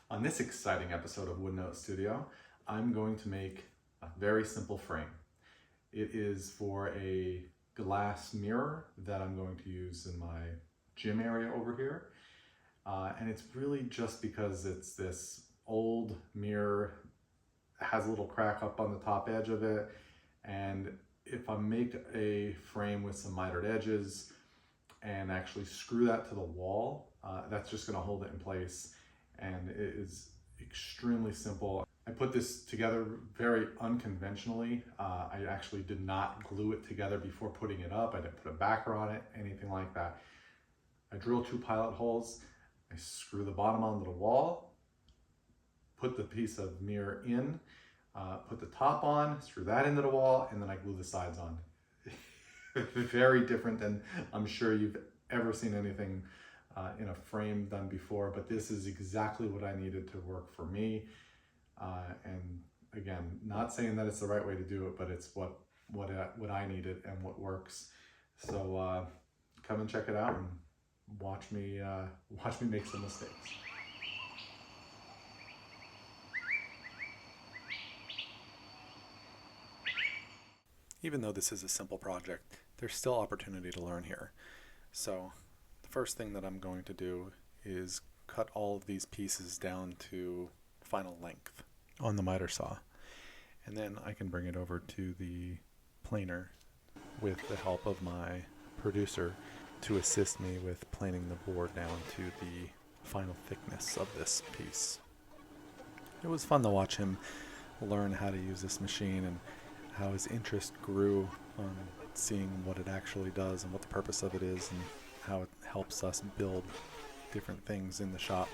On this exciting episode of Woodnote Studio, I'm going to make a very simple frame. It is for a glass mirror that I'm going to use in my gym area over here. And it's really just because it's this old mirror, has a little crack up on the top edge of it. And if I make a frame with some mitered edges and actually screw that to the wall, that's just gonna hold it in place. And it is extremely simple. I put this together very unconventionally. I actually did not glue it together before putting it up. I didn't put a backer on it, anything like that. I drill 2 pilot holes, I screw the bottom onto the wall, put the piece of mirror in, put the top on, screw that into the wall, and then I glue the sides on. Very different than I'm sure you've ever seen anything in a frame done before, but this is exactly what I needed to work for me. And again, not saying that it's the right way to do it, but it's what I needed and what works. So come and check it out and watch me make some mistakes. Even though this is a simple project, there's still opportunity to learn here. So the first thing that I'm going to do is cut all of these pieces down to final length on the miter saw. And then I can bring it over to the planer with the help of my producer to assist me with planing the board down to the final thickness of this piece. It was fun to watch him learn how to use this machine and how his interest grew on seeing what it actually does and what the purpose of it is and how it helps us build different things in the shop.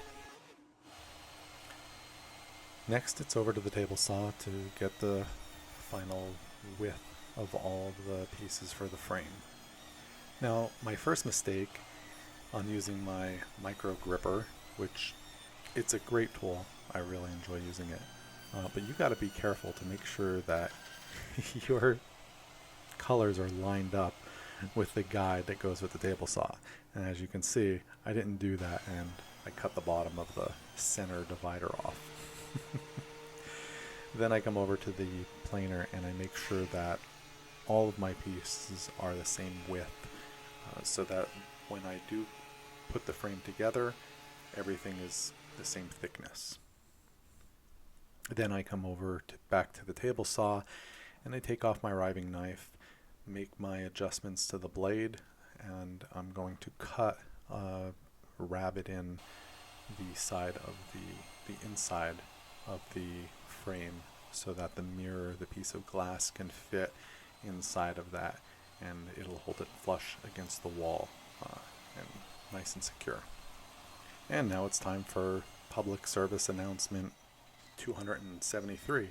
Next, it's over to the table saw to get the final width of all the pieces for the frame. Now, my first mistake on using my micro gripper, which it's a great tool, I really enjoy using it, but you got to be careful to make sure that your colors are lined up with the guide that goes with the table saw. And as you can see, I didn't do that and I cut the bottom of the center divider off. Then I come over to the planer and I make sure that all of my pieces are the same width, so that when I do put the frame together, everything is the same thickness. Then I come over back to the table saw and I take off my riving knife, make my adjustments to the blade, and I'm going to cut a rabbet in the side of the inside of the frame so that the mirror, the piece of glass, can fit inside of that and it'll hold it flush against the wall and nice and secure. And now it's time for public service announcement 273.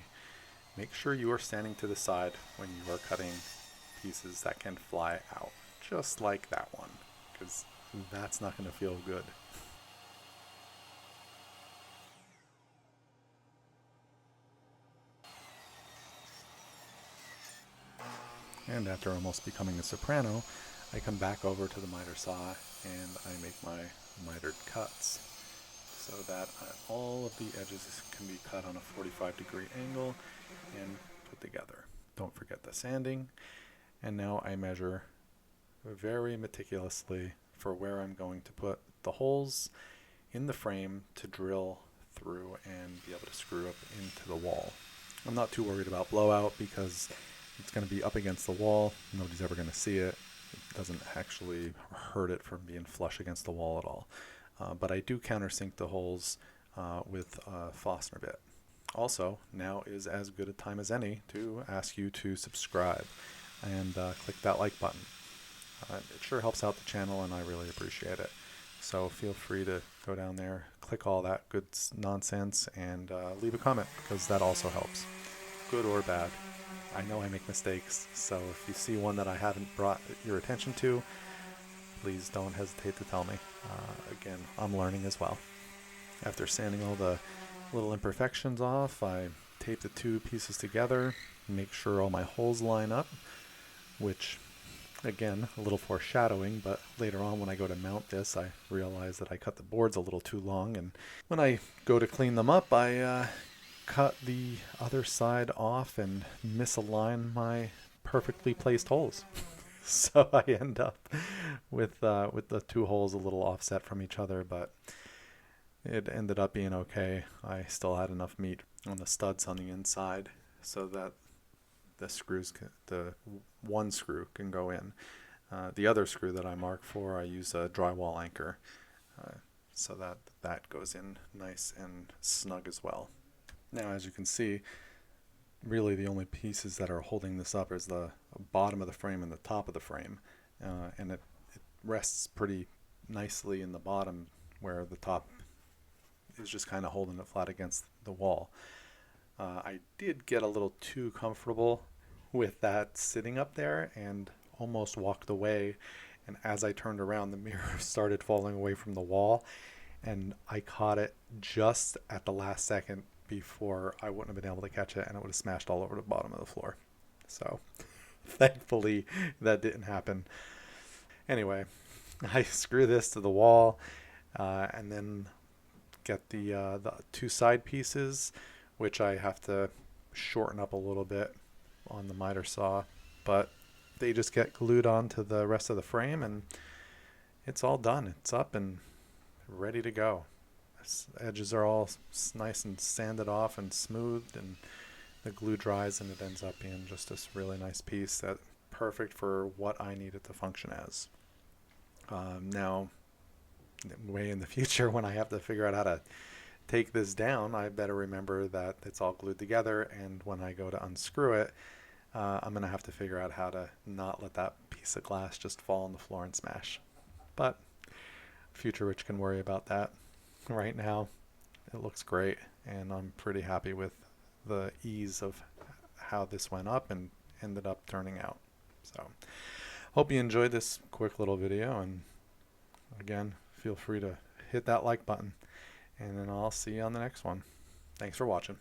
Make sure you are standing to the side when you are cutting pieces that can fly out, just like that one, because that's not going to feel good. And after almost becoming a soprano, I come back over to the miter saw and I make my mitered cuts so that all of the edges can be cut on a 45-degree angle and put together. Don't forget the sanding. And now I measure very meticulously for where I'm going to put the holes in the frame to drill through and be able to screw up into the wall. I'm not too worried about blowout because it's going to be up against the wall. Nobody's ever going to see it. It doesn't actually hurt it from being flush against the wall at all. But I do countersink the holes with a Forstner bit. Also, now is as good a time as any to ask you to subscribe and click that like button. It sure helps out the channel and I really appreciate it. So feel free to go down there, click all that good nonsense, and leave a comment because that also helps, good or bad. I know I make mistakes, so if you see one that I haven't brought your attention to, please don't hesitate to tell me. Again, I'm learning as well. After sanding all the little imperfections off, I tape the 2 pieces together, make sure all my holes line up, which Again, a little foreshadowing, but later on when I go to mount this, I realize that I cut the boards a little too long, and when I go to clean them up, I cut the other side off and misalign my perfectly placed holes. So I end up with the two holes a little offset from each other, but it ended up being okay. I still had enough meat on the studs on the inside so that the one screw can go in. The other screw that I mark for, I use a drywall anchor, so that goes in nice and snug as well. Now, as you can see, really the only pieces that are holding this up is the bottom of the frame and the top of the frame, and it rests pretty nicely in the bottom where the top is just kind of holding it flat against the wall. I did get a little too comfortable with that sitting up there and almost walked away, and as I turned around, the mirror started falling away from the wall, and I caught it just at the last second before I wouldn't have been able to catch it, and it would have smashed all over the bottom of the floor. So thankfully that didn't happen. Anyway, I screw this to the wall, and then get the two side pieces, which I have to shorten up a little bit on the miter saw, but they just get glued onto the rest of the frame, and it's all done. It's up and ready to go. Edges are all nice and sanded off and smoothed, and the glue dries, and it ends up being just this really nice piece that perfect for what I need it to function as. Now, way in the future, when I have to figure out how to take this down, I better remember that it's all glued together, and when I go to unscrew it, I'm going to have to figure out how to not let that piece of glass just fall on the floor and smash. But future Rich can worry about that. Right now, it looks great, and I'm pretty happy with the ease of how this went up and ended up turning out. So, hope you enjoyed this quick little video, and again, feel free to hit that like button, and then I'll see you on the next one. Thanks for watching.